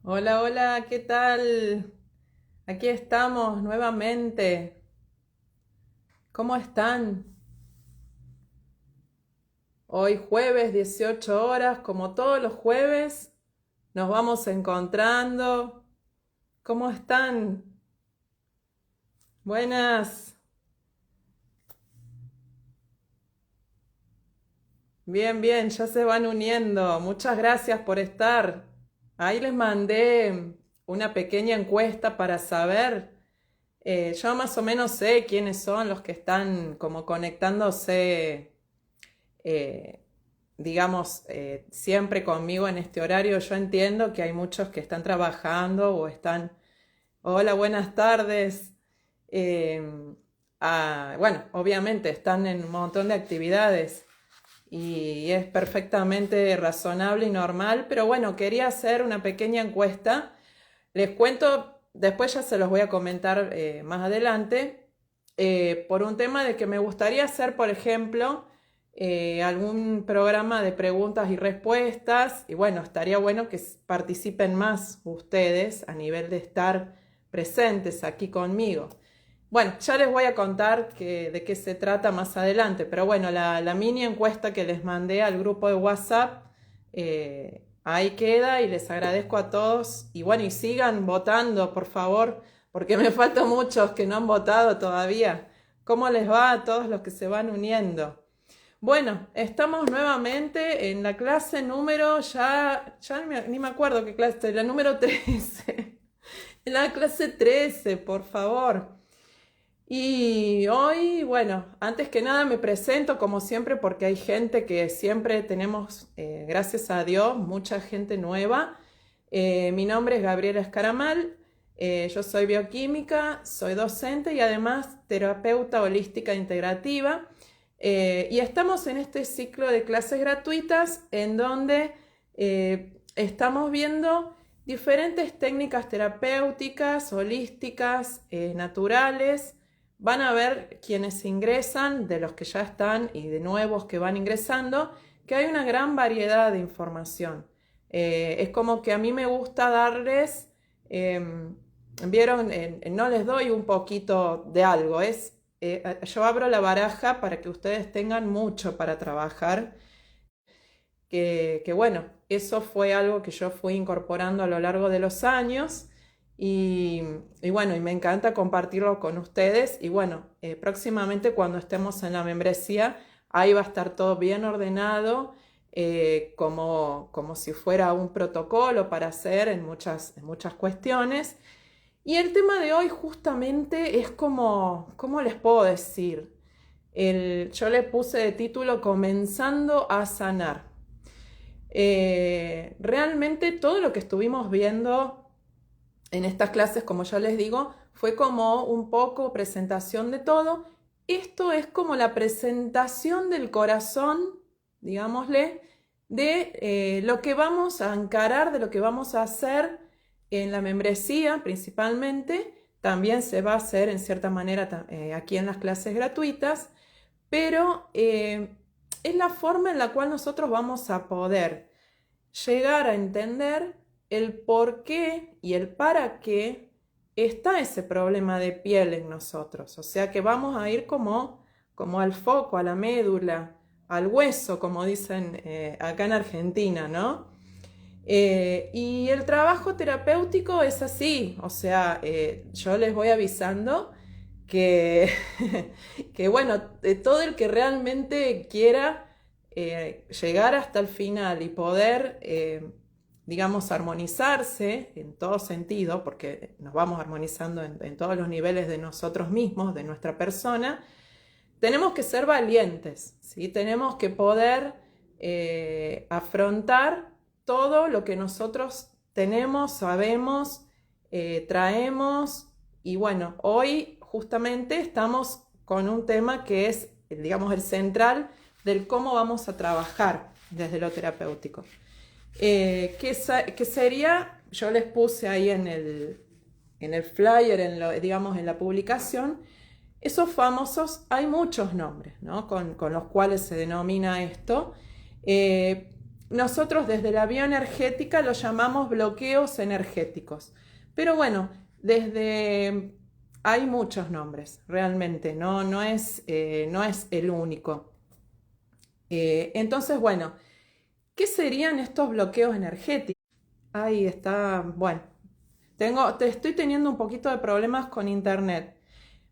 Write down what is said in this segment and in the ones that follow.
Hola, hola, ¿qué tal? Aquí estamos nuevamente. ¿Cómo están? Hoy jueves, 18 horas, como todos los jueves, nos vamos encontrando. ¿Cómo están? Buenas. Bien, bien, ya se van uniendo. Muchas gracias por estar. Ahí les mandé una pequeña encuesta para saber. Yo más o menos sé quiénes son los que están como conectándose eh, digamos, siempre conmigo en este horario. Yo entiendo que hay muchos que están trabajando o están, hola, buenas tardes. Eh, bueno, obviamente están en un montón de actividades y es perfectamente razonable y normal, pero bueno, quería hacer una pequeña encuesta. Les cuento, después ya se los voy a comentar más adelante, por un tema de que me gustaría hacer, por ejemplo, algún programa de preguntas y respuestas, y bueno, estaría bueno que participen más ustedes a nivel de estar presentes aquí conmigo. Bueno, ya les voy a contar de qué se trata más adelante, pero bueno, la mini encuesta que les mandé al grupo de WhatsApp, ahí queda y les agradezco a todos. Y bueno, y sigan votando, por favor, porque me faltan muchos que no han votado todavía. ¿Cómo les va a todos los que se van uniendo? Bueno, estamos nuevamente en la clase número, ya ni me acuerdo qué clase, la número 13. En la clase 13, por favor. Y hoy, bueno, antes que nada me presento como siempre porque hay gente que siempre tenemos, gracias a Dios, mucha gente nueva. Mi nombre es Gabriela Escaramal, yo soy bioquímica, soy docente y además terapeuta holística integrativa. Y estamos en este ciclo de clases gratuitas en donde estamos viendo diferentes técnicas terapéuticas, holísticas, naturales. Van a ver quienes ingresan, de los que ya están y de nuevos que van ingresando, que hay una gran variedad de información. Es como que a mí me gusta darles, vieron, no les doy un poquito de algo, yo abro la baraja para que ustedes tengan mucho para trabajar, que bueno, eso fue algo que yo fui incorporando a lo largo de los años y, y bueno, y me encanta compartirlo con ustedes y bueno, próximamente cuando estemos en la membresía, ahí va a estar todo bien ordenado, como si fuera un protocolo para hacer en muchas cuestiones. Y el tema de hoy justamente es como, ¿cómo les puedo decir? Yo le puse de título Comenzando a sanar. Realmente todo lo que estuvimos viendo en estas clases, como ya les digo, fue como un poco presentación de todo. Esto es como la presentación del corazón, digámosle, de lo que vamos a encarar, de lo que vamos a hacer en la membresía principalmente. También se va a hacer en cierta manera aquí en las clases gratuitas, pero es la forma en la cual nosotros vamos a poder llegar a entender el por qué y el para qué está ese problema de piel en nosotros. O sea que vamos a ir como al foco, a la médula, al hueso, como dicen acá en Argentina, ¿no? Y el trabajo terapéutico es así, o sea, yo les voy avisando que, que bueno, todo el que realmente quiera llegar hasta el final y poder, digamos, armonizarse en todo sentido, porque nos vamos armonizando en todos los niveles de nosotros mismos, de nuestra persona, tenemos que ser valientes, ¿sí? Tenemos que poder afrontar todo lo que nosotros tenemos, sabemos, traemos. Y bueno, hoy justamente estamos con un tema que es, digamos, el central del cómo vamos a trabajar desde lo terapéutico. ¿Qué sería? Yo les puse ahí en el flyer, digamos, en la publicación, esos famosos, hay muchos nombres, ¿no? con los cuales se denomina esto. Eh, nosotros desde la bioenergética lo llamamos bloqueos energéticos. Pero bueno, hay muchos nombres, realmente, no es el único. Entonces, bueno, ¿qué serían estos bloqueos energéticos? Ahí está, bueno, estoy teniendo un poquito de problemas con internet.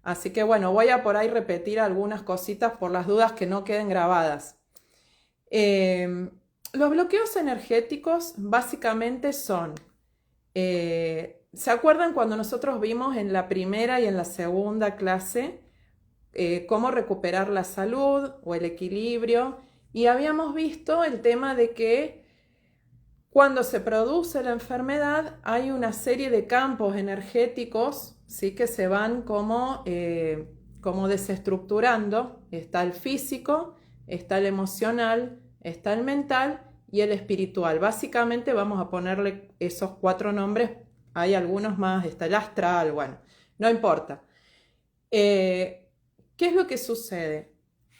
Así que bueno, voy a por ahí repetir algunas cositas por las dudas que no queden grabadas. Los bloqueos energéticos básicamente son, ¿se acuerdan cuando nosotros vimos en la primera y en la segunda clase cómo recuperar la salud o el equilibrio? Y habíamos visto el tema de que cuando se produce la enfermedad hay una serie de campos energéticos, ¿sí? Que se van como desestructurando. Está el físico, está el emocional, está el mental y el espiritual. Básicamente vamos a ponerle esos 4 nombres. Hay algunos más, está el astral, bueno, no importa. ¿Qué es lo que sucede?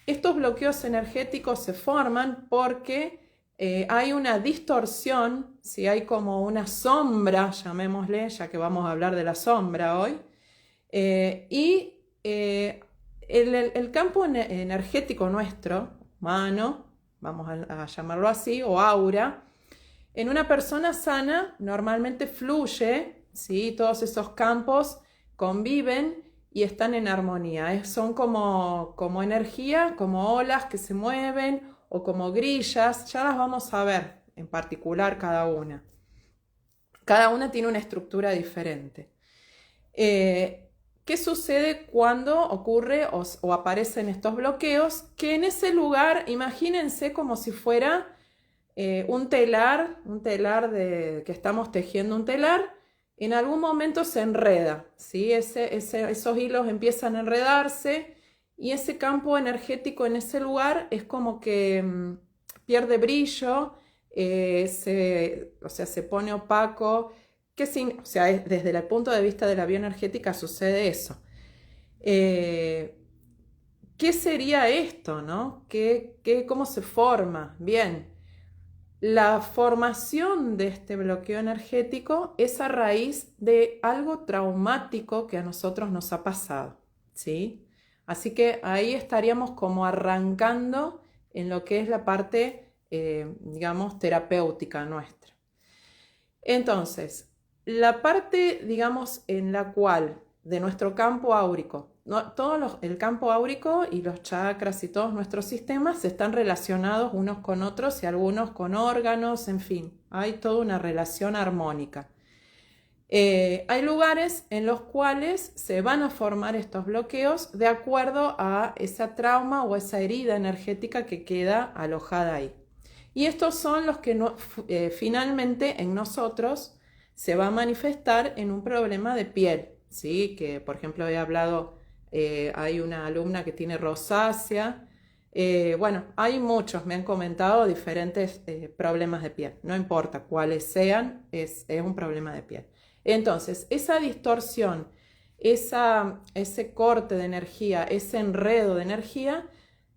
Estos bloqueos energéticos se forman porque hay una distorsión, si hay como una sombra, llamémosle, ya que vamos a hablar de la sombra hoy, y el campo energético nuestro, humano, vamos a llamarlo así, o aura, en una persona sana normalmente fluye, ¿sí? Todos esos campos conviven y están en armonía. Son como energía, como olas que se mueven o como grillas. Ya las vamos a ver en particular cada una. Cada una tiene una estructura diferente. ¿Qué sucede cuando ocurre o aparecen estos bloqueos? Que en ese lugar, imagínense como si fuera un telar que estamos tejiendo un telar, en algún momento se enreda, ¿sí? Esos hilos empiezan a enredarse y ese campo energético en ese lugar es como que pierde brillo, se pone opaco. Desde el punto de vista de la bioenergética sucede eso. ¿Qué sería esto, no? ¿Cómo se forma? Bien. La formación de este bloqueo energético es a raíz de algo traumático que a nosotros nos ha pasado, ¿sí? Así que ahí estaríamos como arrancando en lo que es la parte, digamos, terapéutica nuestra. Entonces, la parte, digamos, en la cual de nuestro campo áurico, el campo áurico y los chakras y todos nuestros sistemas están relacionados unos con otros y algunos con órganos, en fin, hay toda una relación armónica. Hay lugares en los cuales se van a formar estos bloqueos de acuerdo a esa trauma o esa herida energética que queda alojada ahí. Y estos son los que finalmente en nosotros se va a manifestar en un problema de piel, ¿sí? Que por ejemplo he hablado, hay una alumna que tiene rosácea, bueno, hay muchos, me han comentado diferentes problemas de piel, no importa cuáles sean, es un problema de piel. Entonces, esa distorsión, ese corte de energía, ese enredo de energía,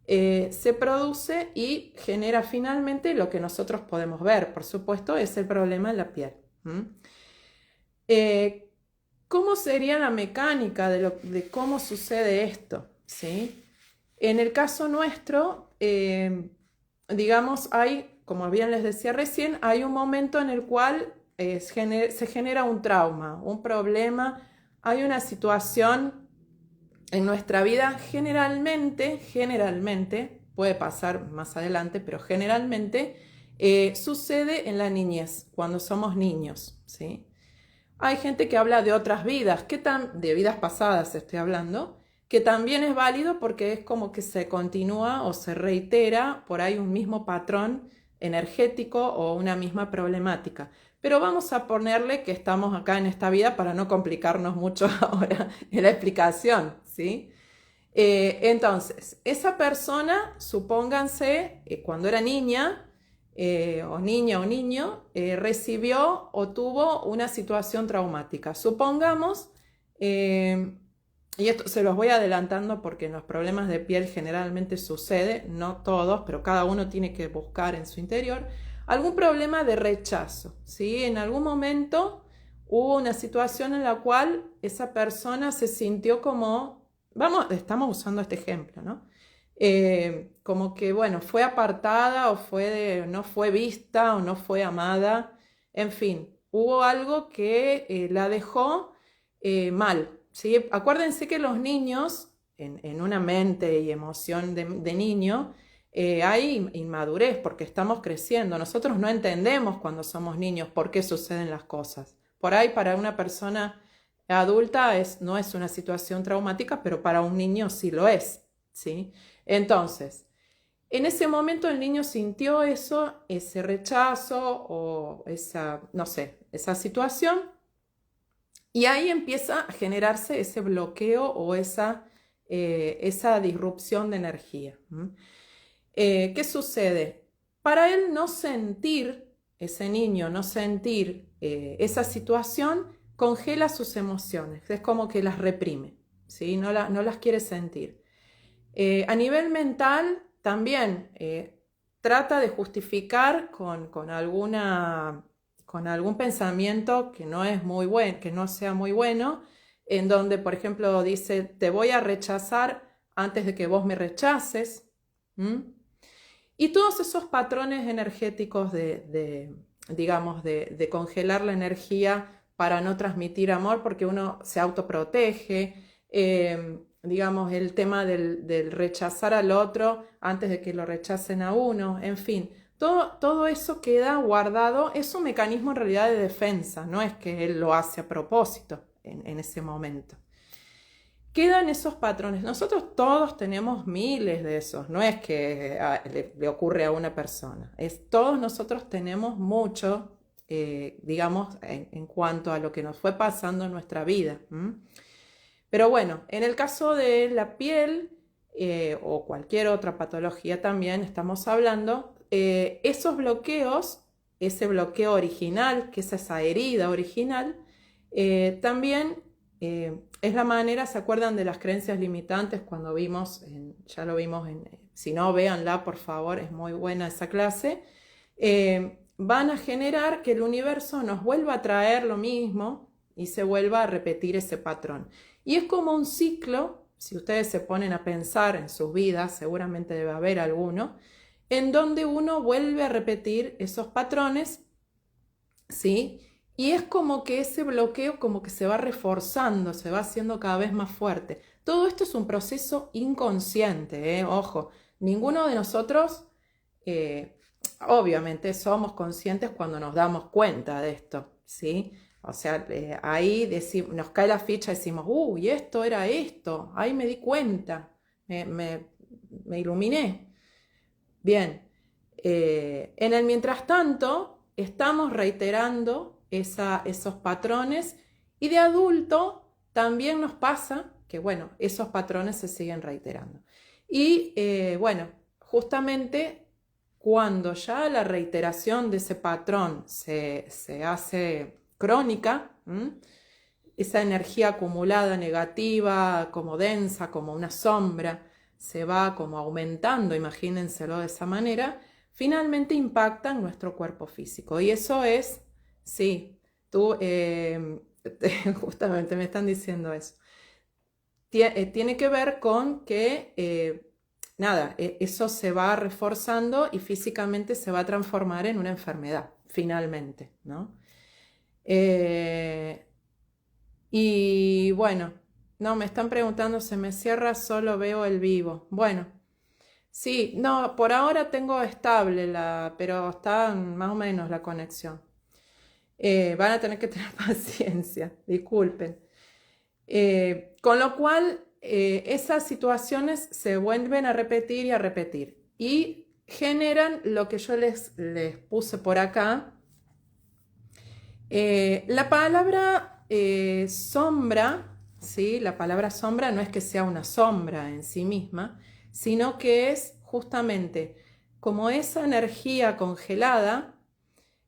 se produce y genera finalmente lo que nosotros podemos ver. Por supuesto, es el problema en la piel. ¿Cómo sería la mecánica de cómo sucede esto? ¿Sí? En el caso nuestro, digamos, como bien les decía recién, hay un momento en el cual se genera un trauma, un problema, hay una situación en nuestra vida generalmente, puede pasar más adelante, pero generalmente sucede en la niñez, cuando somos niños, ¿sí? Hay gente que habla de otras vidas, de vidas pasadas estoy hablando, que también es válido porque es como que se continúa o se reitera por ahí un mismo patrón energético o una misma problemática. Pero vamos a ponerle que estamos acá en esta vida para no complicarnos mucho ahora en la explicación, ¿sí? Entonces, esa persona, supónganse, cuando era niña, o niña o niño, recibió o tuvo una situación traumática. Supongamos, y esto se los voy adelantando porque en los problemas de piel generalmente sucede, no todos, pero cada uno tiene que buscar en su interior. algún problema de rechazo, ¿sí? En algún momento hubo una situación en la cual esa persona se sintió como, estamos usando este ejemplo, ¿no? Como que, bueno, fue apartada o no fue vista o no fue amada, en fin, hubo algo que la dejó mal, ¿sí? Acuérdense que los niños, en una mente y emoción de niño, hay inmadurez porque estamos creciendo. Nosotros no entendemos cuando somos niños por qué suceden las cosas. Por ahí para una persona adulta no es una situación traumática, pero para un niño sí lo es, ¿sí? Entonces, en ese momento el niño sintió eso, ese rechazo o esa, no sé, esa situación, y ahí empieza a generarse ese bloqueo o esa disrupción de energía. ¿Qué sucede? Para él no sentir, ese niño no sentir esa situación, congela sus emociones, es como que las reprime, ¿sí? No las quiere sentir. A nivel mental también trata de justificar con algún pensamiento que no es muy bueno, que no sea muy bueno, en donde, por ejemplo, dice, te voy a rechazar antes de que vos me rechaces. Y todos esos patrones energéticos digamos, de congelar la energía para no transmitir amor, porque uno se autoprotege, digamos, el tema del rechazar al otro antes de que lo rechacen a uno, en fin, todo eso queda guardado, es un mecanismo en realidad de defensa, no es que él lo hace a propósito en ese momento. Quedan esos patrones. Nosotros todos tenemos miles de esos, no es que le ocurre a una persona, todos nosotros tenemos mucho, digamos, en cuanto a lo que nos fue pasando en nuestra vida. Pero bueno, en el caso de la piel o cualquier otra patología también estamos hablando, esos bloqueos, ese bloqueo original, que es esa herida original, también es la manera, ¿se acuerdan de las creencias limitantes cuando vimos, ya lo vimos, si no, véanla por favor, es muy buena esa clase, van a generar que el universo nos vuelva a traer lo mismo y se vuelva a repetir ese patrón. Y es como un ciclo, si ustedes se ponen a pensar en sus vidas, seguramente debe haber alguno, en donde uno vuelve a repetir esos patrones, ¿sí? Y es como que ese bloqueo como que se va reforzando, se va haciendo cada vez más fuerte. Todo esto es un proceso inconsciente, ojo, ninguno de nosotros, obviamente somos conscientes cuando nos damos cuenta de esto, ¿sí? O sea, ahí nos cae la ficha y decimos, uy, esto era esto, ahí me di cuenta, me iluminé. Bien, en el mientras tanto, estamos reiterando esos patrones y de adulto también nos pasa que, bueno, esos patrones se siguen reiterando. Y, bueno, justamente cuando ya la reiteración de ese patrón se hace crónica, esa energía acumulada negativa, como densa, como una sombra, se va como aumentando, imagínenselo de esa manera, finalmente impacta en nuestro cuerpo físico. Y eso es, sí, justamente me están diciendo eso. Tiene que ver con que, nada, eso se va reforzando y físicamente se va a transformar en una enfermedad, finalmente, ¿no? Y bueno, no, me están preguntando, se me cierra, solo veo el vivo. Bueno, sí, no, por ahora tengo estable pero está más o menos la conexión. Van a tener que tener paciencia, disculpen. Con lo cual, esas situaciones se vuelven a repetir y a repetir. Y generan lo que yo les puse por acá. La palabra sombra, ¿sí? La palabra sombra no es que sea una sombra en sí misma, sino que es justamente como esa energía congelada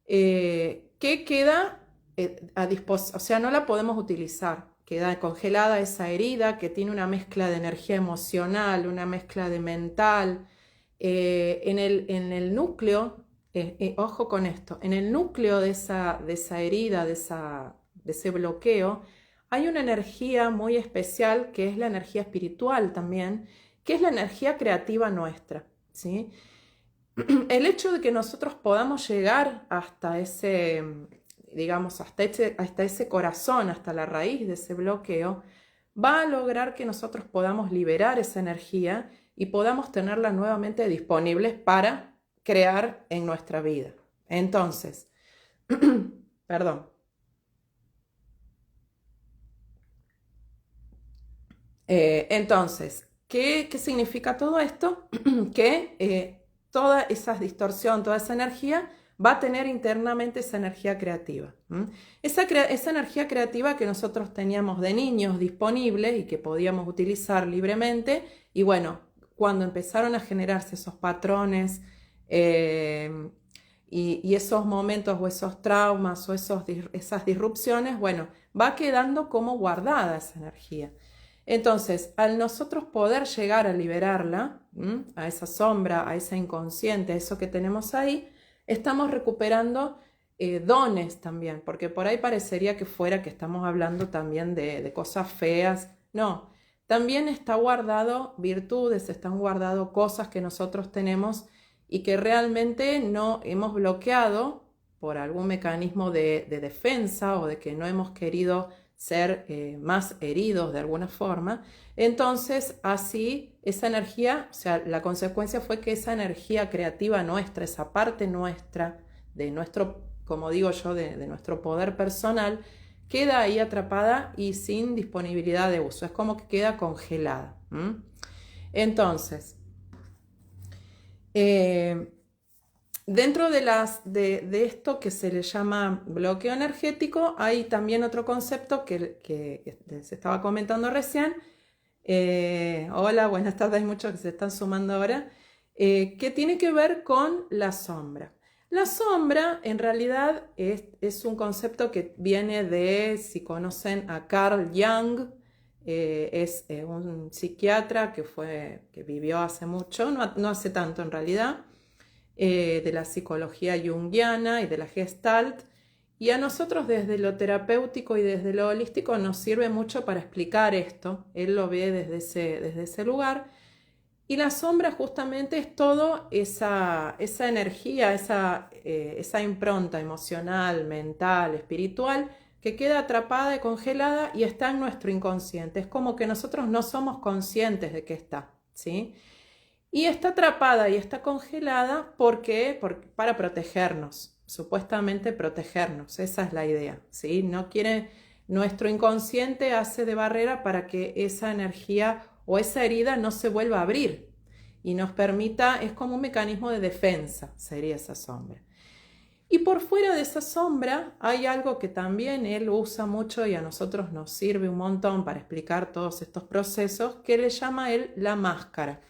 que queda a disposición, o sea, no la podemos utilizar, queda congelada esa herida que tiene una mezcla de energía emocional, una mezcla de mental, en el núcleo ojo con esto, en el núcleo de esa herida, de ese bloqueo, hay una energía muy especial que es la energía espiritual también, que es la energía creativa nuestra, ¿sí? El hecho de que nosotros podamos llegar hasta ese, digamos, hasta ese corazón, hasta la raíz de ese bloqueo, va a lograr que nosotros podamos liberar esa energía y podamos tenerla nuevamente disponibles para crear en nuestra vida. Entonces, perdón. Entonces, ¿qué significa todo esto? Que toda esa distorsión, toda esa energía va a tener internamente esa energía creativa. Esa energía creativa que nosotros teníamos de niños disponible y que podíamos utilizar libremente, y bueno, cuando empezaron a generarse esos patrones y esos momentos o esos traumas o esas disrupciones, bueno, va quedando como guardada esa energía. Entonces, al nosotros poder llegar a liberarla, a esa sombra, a esa inconsciente, a eso que tenemos ahí, estamos recuperando dones también, porque por ahí parecería que fuera que estamos hablando también de cosas feas. No, también está guardado virtudes, están guardado cosas que nosotros tenemos y que realmente no hemos bloqueado por algún mecanismo de defensa o de que no hemos querido ser más heridos de alguna forma. Entonces, así, esa energía, o sea, la consecuencia fue que esa energía creativa nuestra, esa parte nuestra, de nuestro, como digo yo, de nuestro poder personal, queda ahí atrapada y sin disponibilidad de uso. Es como que queda congelada. Entonces, dentro de esto que se le llama bloqueo energético, hay también otro concepto que se estaba comentando recién. Hola, buenas tardes, hay muchos que se están sumando ahora, que tiene que ver con la sombra. La sombra en realidad es un concepto que viene de, si conocen a Carl Jung, es un psiquiatra que vivió hace mucho, no hace tanto en realidad, de la psicología junguiana y de la Gestalt, y a nosotros desde lo terapéutico y desde lo holístico nos sirve mucho para explicar esto. Él lo ve desde ese lugar, y la sombra justamente es toda esa energía, esa impronta emocional, mental, espiritual, que queda atrapada y congelada y está en nuestro inconsciente. Es como que nosotros no somos conscientes de que está, ¿sí? Y está atrapada y está congelada para protegernos, supuestamente protegernos, esa es la idea, ¿sí? Nuestro inconsciente hace de barrera para que esa energía o esa herida no se vuelva a abrir y nos permita, es como un mecanismo de defensa, sería esa sombra. Y por fuera de esa sombra hay algo que también él usa mucho y a nosotros nos sirve un montón para explicar todos estos procesos, que le llama él la máscara.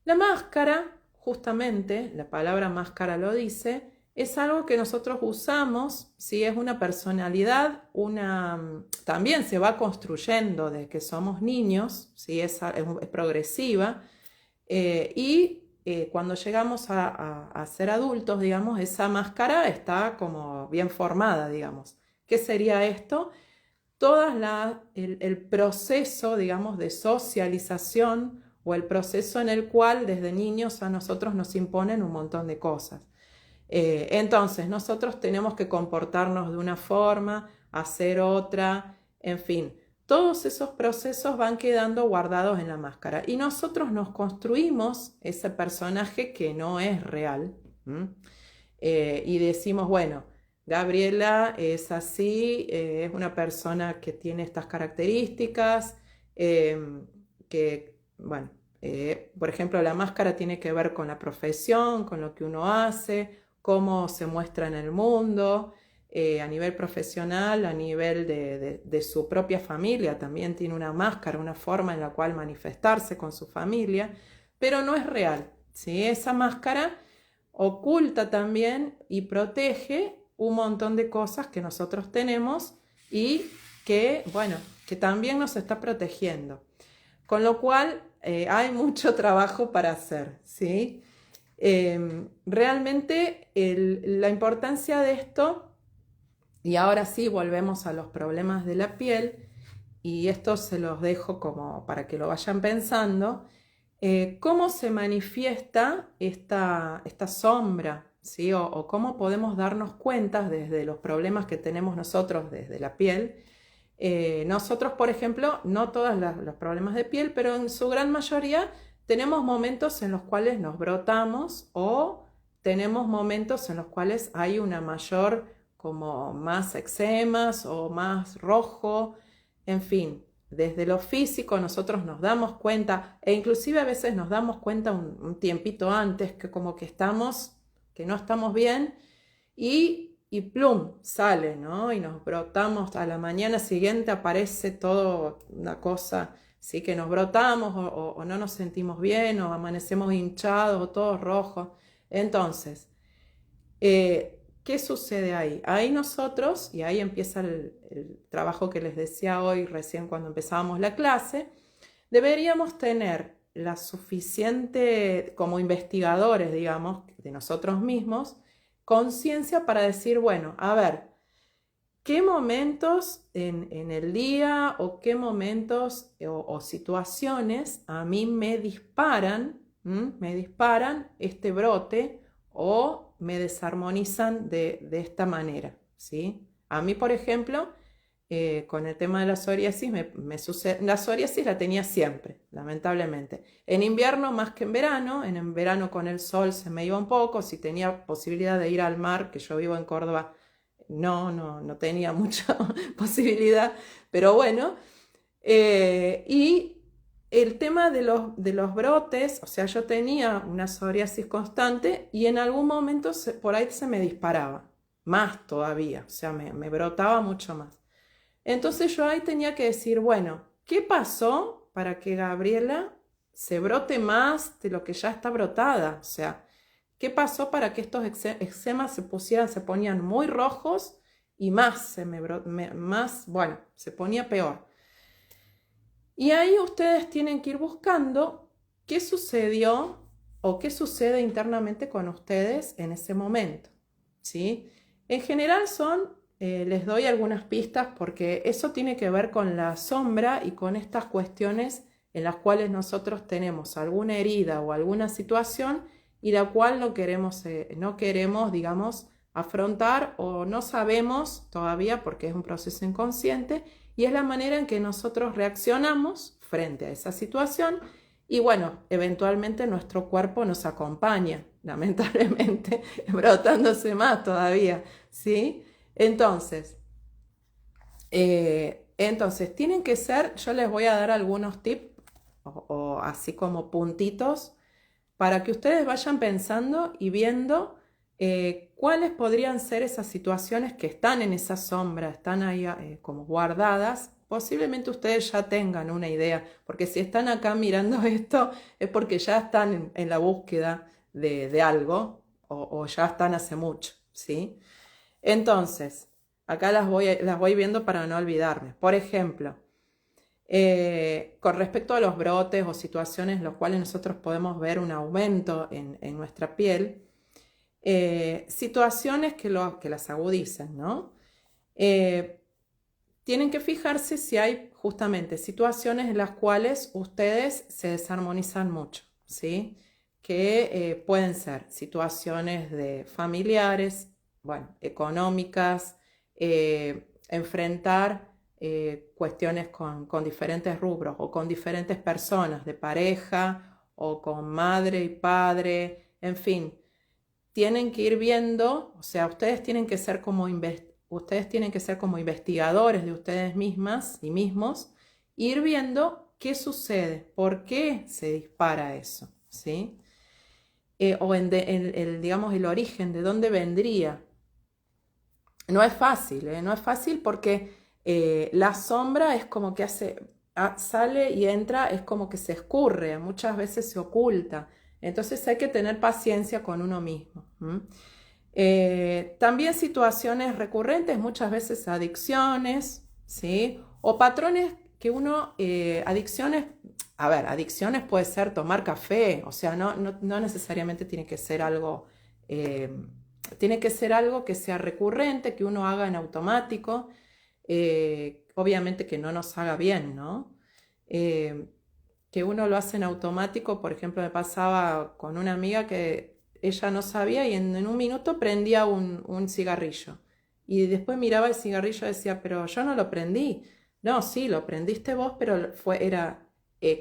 La máscara, justamente, la palabra máscara lo dice, es algo que nosotros usamos, ¿sí? Es una personalidad, también se va construyendo desde que somos niños, ¿sí? Es progresiva, cuando llegamos a ser adultos, digamos, esa máscara está como bien formada, digamos. ¿Qué sería esto? El proceso, digamos, de socialización o el proceso en el cual desde niños a nosotros nos imponen un montón de cosas. Entonces, nosotros tenemos que comportarnos de una forma, hacer otra, en fin. Todos esos procesos van quedando guardados en la máscara y nosotros nos construimos ese personaje que no es real. Y decimos, bueno, Gabriela es así, es una persona que tiene estas características, bueno, por ejemplo, la máscara tiene que ver con la profesión, con lo que uno hace, cómo se muestra en el mundo, a nivel profesional, a nivel de su propia familia, también tiene una máscara, una forma en la cual manifestarse con su familia, pero no es real, ¿sí? Esa máscara oculta también y protege un montón de cosas que nosotros tenemos y que, bueno, que también nos está protegiendo. Con lo cual hay mucho trabajo para hacer, ¿sí? Realmente la importancia de esto, y ahora sí volvemos a los problemas de la piel, y esto se los dejo como para que lo vayan pensando, cómo se manifiesta esta sombra, ¿sí? O cómo podemos darnos cuenta desde los problemas que tenemos nosotros desde la piel. Nosotros, por ejemplo, no todos los problemas de piel, pero en su gran mayoría tenemos momentos en los cuales nos brotamos o tenemos momentos en los cuales hay una mayor, como más eczemas o más rojo, en fin. Desde lo físico nosotros nos damos cuenta, e inclusive a veces nos damos cuenta un tiempito antes que como que no estamos bien y plum, sale, ¿no? Y nos brotamos, a la mañana siguiente aparece todo una cosa, sí, que nos brotamos o no nos sentimos bien o amanecemos hinchados o todos rojos. Entonces, ¿qué sucede ahí? Ahí nosotros, y ahí empieza el trabajo que les decía hoy recién cuando empezábamos la clase, deberíamos tener la suficiente, como investigadores, digamos, de nosotros mismos, conciencia para decir, bueno, a ver, ¿qué momentos en el día o qué momentos o situaciones a mí me disparan este brote o me desarmonizan de esta manera, ¿sí? A mí, por ejemplo, con el tema de la psoriasis, me sucede, la psoriasis la tenía siempre, lamentablemente. En invierno más que en verano con el sol se me iba un poco, si tenía posibilidad de ir al mar, que yo vivo en Córdoba, no tenía mucha posibilidad, pero bueno. Y el tema de los brotes, o sea, yo tenía una psoriasis constante y en algún momento por ahí se me disparaba, más todavía, o sea, me brotaba mucho más. Entonces yo ahí tenía que decir, bueno, ¿qué pasó para que Gabriela se brote más de lo que ya está brotada? O sea, ¿qué pasó para que estos eczemas se ponían muy rojos y más, bueno, se ponía peor? Y ahí ustedes tienen que ir buscando qué sucedió o qué sucede internamente con ustedes en ese momento, ¿sí? En general les doy algunas pistas porque eso tiene que ver con la sombra y con estas cuestiones en las cuales nosotros tenemos alguna herida o alguna situación y la cual no queremos, digamos, afrontar o no sabemos todavía porque es un proceso inconsciente y es la manera en que nosotros reaccionamos frente a esa situación y bueno, eventualmente nuestro cuerpo nos acompaña, lamentablemente, brotándose más todavía, ¿sí? Entonces, tienen que ser, yo les voy a dar algunos tips o así como puntitos para que ustedes vayan pensando y viendo cuáles podrían ser esas situaciones que están en esa sombra, están ahí como guardadas. Posiblemente ustedes ya tengan una idea, porque si están acá mirando esto es porque ya están en la búsqueda de algo o ya están hace mucho, ¿sí? Entonces, acá las voy viendo para no olvidarme. Por ejemplo, con respecto a los brotes o situaciones en las cuales nosotros podemos ver un aumento en nuestra piel, situaciones que las agudizan, ¿no? Tienen que fijarse si hay justamente situaciones en las cuales ustedes se desarmonizan mucho, ¿sí? Que pueden ser situaciones de familiares, bueno, económicas, enfrentar cuestiones con diferentes rubros o con diferentes personas de pareja o con madre y padre, en fin, tienen que ir viendo, o sea, ustedes tienen que ser como investigadores de ustedes mismas y mismos, ir viendo qué sucede, por qué se dispara eso, ¿sí? Digamos, el origen, de dónde vendría. No es fácil, ¿eh? No es fácil porque la sombra es como que sale y entra, es como que se escurre, muchas veces se oculta. Entonces hay que tener paciencia con uno mismo. También situaciones recurrentes, muchas veces adicciones, ¿sí? O patrones que uno, adicciones, a ver, adicciones puede ser tomar café, o sea, no necesariamente eh, tiene que ser algo que sea recurrente, que uno haga en automático, obviamente que no nos haga bien, ¿no? Eh, que uno lo hace en automático, por ejemplo, me pasaba con una amiga que ella no sabía y en un minuto prendía un cigarrillo. Y después miraba el cigarrillo y decía, pero yo no lo prendí. No, sí, lo prendiste vos, pero era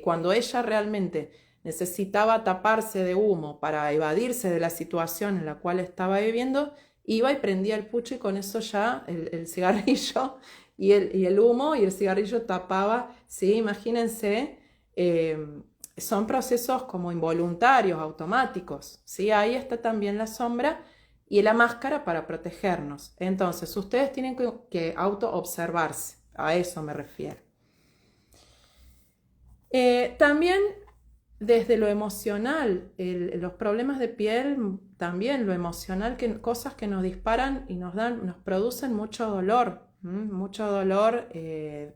cuando ella realmente necesitaba taparse de humo para evadirse de la situación en la cual estaba viviendo, iba y prendía el pucho y con eso ya el cigarrillo y el humo y el cigarrillo tapaba, sí, imagínense, eh, son procesos como involuntarios, automáticos, ¿sí? Ahí está también la sombra y la máscara para protegernos. Entonces, ustedes tienen que auto-observarse, a eso me refiero. También desde lo emocional, los problemas de piel, también lo emocional, cosas que nos disparan y nos producen mucho dolor, mucho dolor,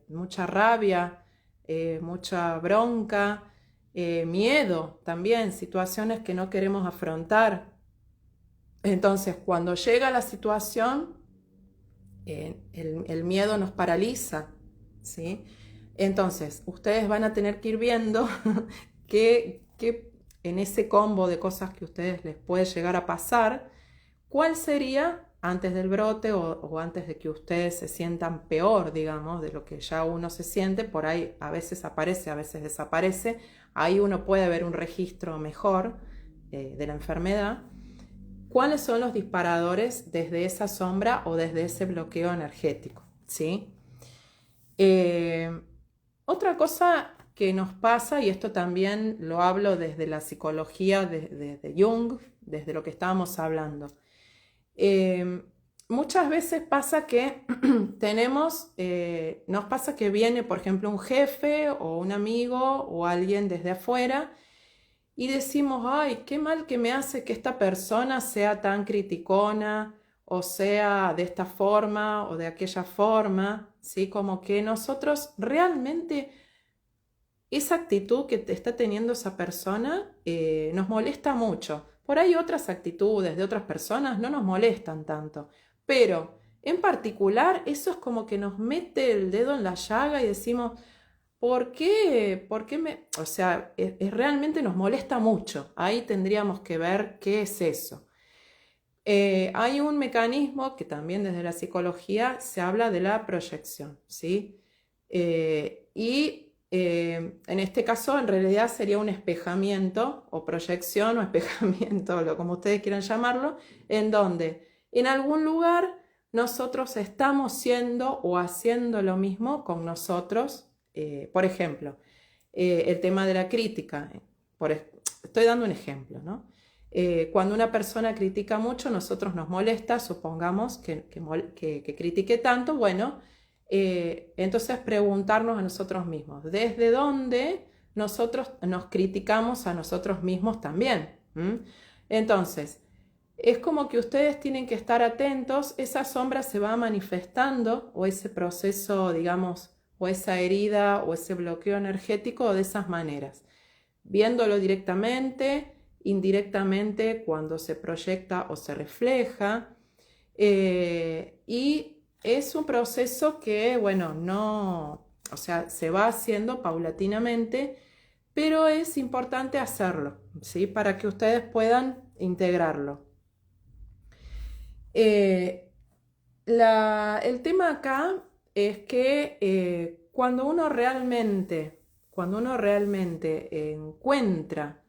mucha rabia, mucha bronca, miedo también, situaciones que no queremos afrontar. Entonces, cuando llega la situación, el miedo nos paraliza, ¿sí? Entonces, ustedes van a tener que ir viendo que en ese combo de cosas que a ustedes les puede llegar a pasar, ¿cuál sería antes del brote o antes de que ustedes se sientan peor, digamos, de lo que ya uno se siente? Por ahí a veces aparece, a veces desaparece. Ahí uno puede ver un registro mejor de la enfermedad. ¿Cuáles son los disparadores desde esa sombra o desde ese bloqueo energético? ¿Sí? Eh, Otra cosa que nos pasa, y esto también lo hablo desde la psicología de Jung, desde lo que estábamos hablando, eh, muchas veces pasa que nos pasa que viene, por ejemplo, un jefe o un amigo o alguien desde afuera y decimos, ay, qué mal que me hace que esta persona sea tan criticona o sea de esta forma o de aquella forma, ¿sí? Como que nosotros realmente esa actitud que está teniendo esa persona nos molesta mucho. Por ahí otras actitudes de otras personas no nos molestan tanto, pero en particular eso es como que nos mete el dedo en la llaga y decimos, ¿por qué? ¿Por qué me...? O sea, realmente nos molesta mucho. Ahí tendríamos que ver qué es eso. Hay un mecanismo que también desde la psicología se habla de la proyección, ¿sí? En este caso en realidad sería un espejamiento o proyección o espejamiento, como ustedes quieran llamarlo, en donde en algún lugar nosotros estamos siendo o haciendo lo mismo con nosotros. Por ejemplo, el tema de la crítica. Estoy dando un ejemplo, ¿no? Cuando una persona critica mucho, nosotros nos molesta, supongamos que critique tanto, bueno, entonces preguntarnos a nosotros mismos, ¿desde dónde nosotros nos criticamos a nosotros mismos también? Entonces, es como que ustedes tienen que estar atentos, esa sombra se va manifestando o ese proceso, digamos, o esa herida o ese bloqueo energético de esas maneras, viéndolo directamente, indirectamente cuando se proyecta o se refleja, y es un proceso que, bueno, no, o sea, se va haciendo paulatinamente, pero es importante hacerlo, ¿sí? Para que ustedes puedan integrarlo. Eh, el tema acá es que cuando uno realmente encuentra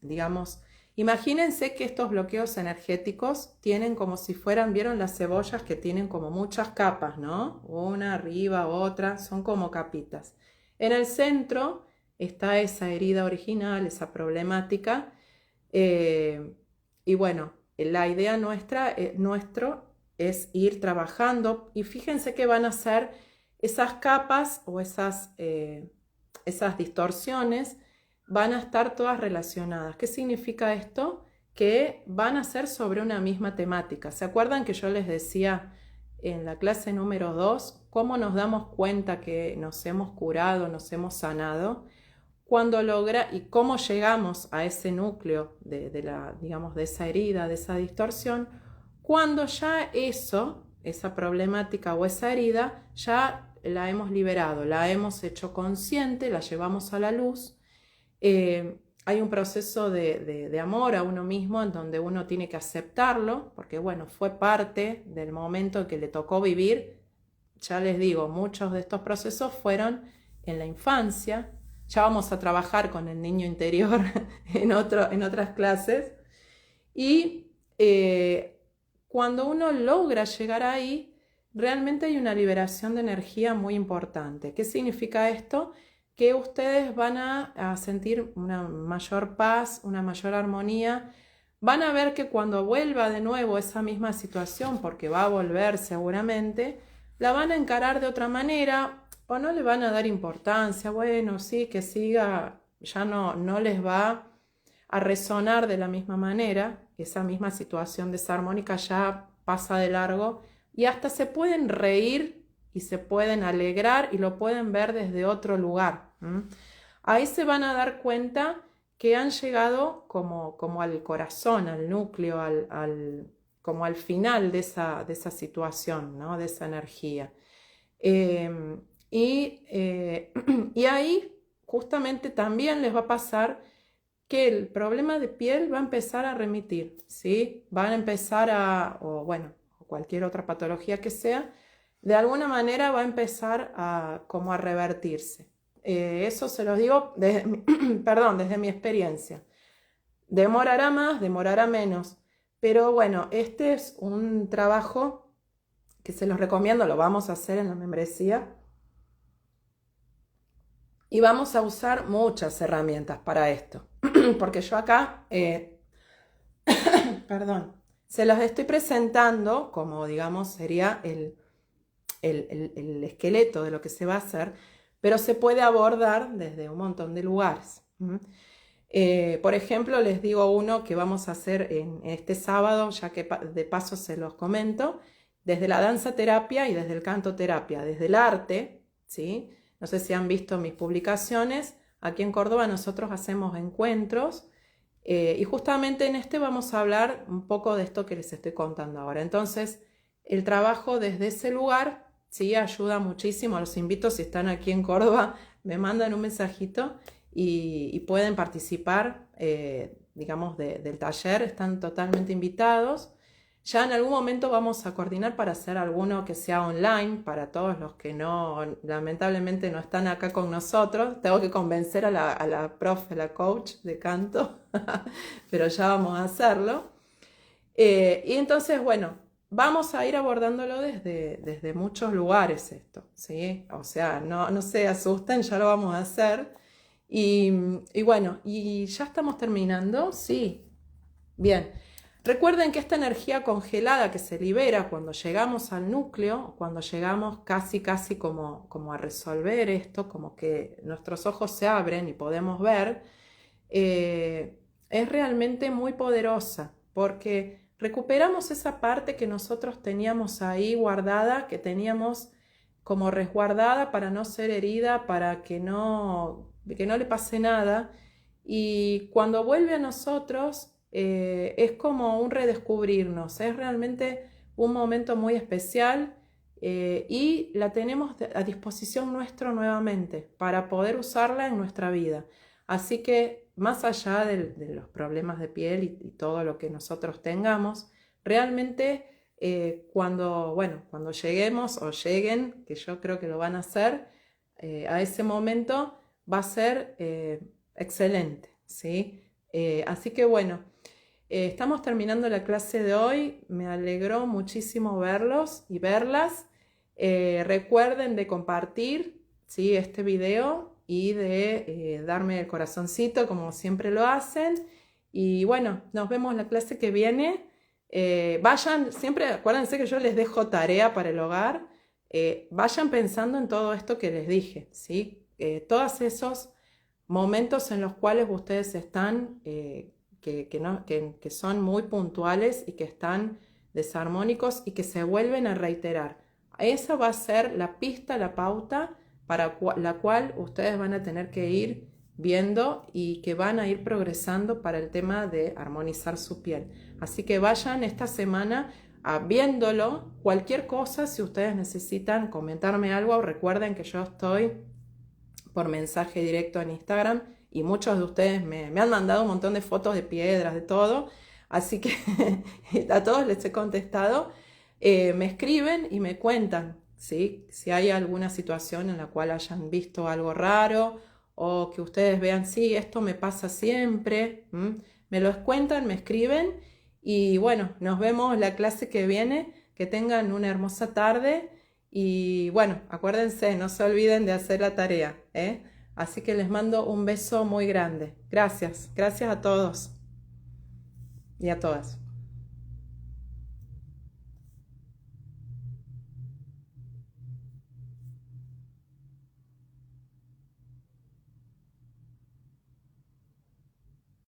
digamos, imagínense que estos bloqueos energéticos tienen como si fueran, ¿vieron las cebollas que tienen como muchas capas, ¿no? Una arriba, otra, son como capitas. En el centro está esa herida original, esa problemática, y bueno, la idea nuestro es ir trabajando y fíjense que van a ser esas capas o esas distorsiones van a estar todas relacionadas. ¿Qué significa esto? Que van a ser sobre una misma temática. ¿Se acuerdan que yo les decía en la clase número 2 cómo nos damos cuenta que nos hemos curado, nos hemos sanado, cuando logra y cómo llegamos a ese núcleo digamos, de esa herida, de esa distorsión, cuando ya esa problemática o esa herida, ya la hemos liberado, la hemos hecho consciente, la llevamos a la luz. Hay un proceso de amor a uno mismo en donde uno tiene que aceptarlo, porque bueno, fue parte del momento que le tocó vivir. Ya les digo, muchos de estos procesos fueron en la infancia. Ya vamos a trabajar con el niño interior en otras clases. Y cuando uno logra llegar ahí, realmente hay una liberación de energía muy importante. ¿Qué significa esto? Que ustedes van a sentir una mayor paz, una mayor armonía. Van a ver que cuando vuelva de nuevo esa misma situación, porque va a volver seguramente, la van a encarar de otra manera o no le van a dar importancia. Bueno, sí, que siga, ya no les va a resonar de la misma manera. Esa misma situación desarmónica ya pasa de largo y hasta se pueden reír y se pueden alegrar y lo pueden ver desde otro lugar. Ahí se van a dar cuenta que han llegado como al corazón, al núcleo, como al final de esa situación, ¿no? De esa energía. Y ahí justamente también les va a pasar que el problema de piel va a empezar a remitir, ¿sí? Van a empezar o cualquier otra patología que sea, de alguna manera va a empezar como a revertirse. Eso se los digo desde mi experiencia. Demorará más, demorará menos, pero bueno, este es un trabajo que se los recomiendo, lo vamos a hacer en la membresía. Y vamos a usar muchas herramientas para esto, porque yo acá, perdón, se las estoy presentando como, digamos, sería el esqueleto de lo que se va a hacer, pero se puede abordar desde un montón de lugares. Por ejemplo, les digo uno que vamos a hacer en este sábado, ya que de paso se los comento, desde la danza terapia y desde el canto terapia, desde el arte, ¿sí? No sé si han visto mis publicaciones. Aquí en Córdoba nosotros hacemos encuentros y justamente en este vamos a hablar un poco de esto que les estoy contando ahora. Entonces, el trabajo desde ese lugar, sí, ayuda muchísimo. Los invito, si están aquí en Córdoba, me mandan un mensajito y pueden participar, digamos, del taller. Están totalmente invitados. Ya en algún momento vamos a coordinar para hacer alguno que sea online para todos los que lamentablemente no están acá con nosotros. Tengo que convencer a la profe, la coach de canto, pero ya vamos a hacerlo. Y entonces, bueno, vamos a ir abordándolo desde muchos lugares esto, ¿sí? O sea, no se asusten, ya lo vamos a hacer. Y bueno, y ya estamos terminando, sí. Bien. Recuerden que esta energía congelada que se libera cuando llegamos al núcleo, cuando llegamos casi como a resolver esto, como que nuestros ojos se abren y podemos ver, es realmente muy poderosa, porque recuperamos esa parte que nosotros teníamos ahí guardada, que teníamos como resguardada para no ser herida, para que no le pase nada, y cuando vuelve a nosotros es como un redescubrirnos, es realmente un momento muy especial y la tenemos a disposición nuestro nuevamente para poder usarla en nuestra vida. Así que más allá de los problemas de piel y todo lo que nosotros tengamos, realmente cuando lleguemos o lleguen, que yo creo que lo van a hacer, a ese momento va a ser excelente, ¿sí? Así que bueno, estamos terminando la clase de hoy. Me alegró muchísimo verlos y verlas. Recuerden de compartir, ¿sí?, este video y de darme el corazoncito como siempre lo hacen. Y bueno, nos vemos la clase que viene. Vayan, siempre acuérdense que yo les dejo tarea para el hogar. Vayan pensando en todo esto que les dije, ¿sí? Todos esos momentos en los cuales ustedes están, que son muy puntuales y que están desarmónicos y que se vuelven a reiterar. Esa va a ser la pista, la pauta para la cual ustedes van a tener que ir viendo y que van a ir progresando para el tema de armonizar su piel. Así que vayan esta semana viéndolo. Cualquier cosa, si ustedes necesitan comentarme algo, recuerden que yo estoy por mensaje directo en Instagram y muchos de ustedes me han mandado un montón de fotos de piedras, de todo, así que a todos les he contestado. Me escriben y me cuentan, ¿sí? Si hay alguna situación en la cual hayan visto algo raro o que ustedes vean, sí, esto me pasa siempre, me lo cuentan, me escriben y bueno, nos vemos la clase que viene, que tengan una hermosa tarde y bueno, acuérdense, no se olviden de hacer la tarea, ¿eh? Así que les mando un beso muy grande. Gracias, gracias a todos y a todas.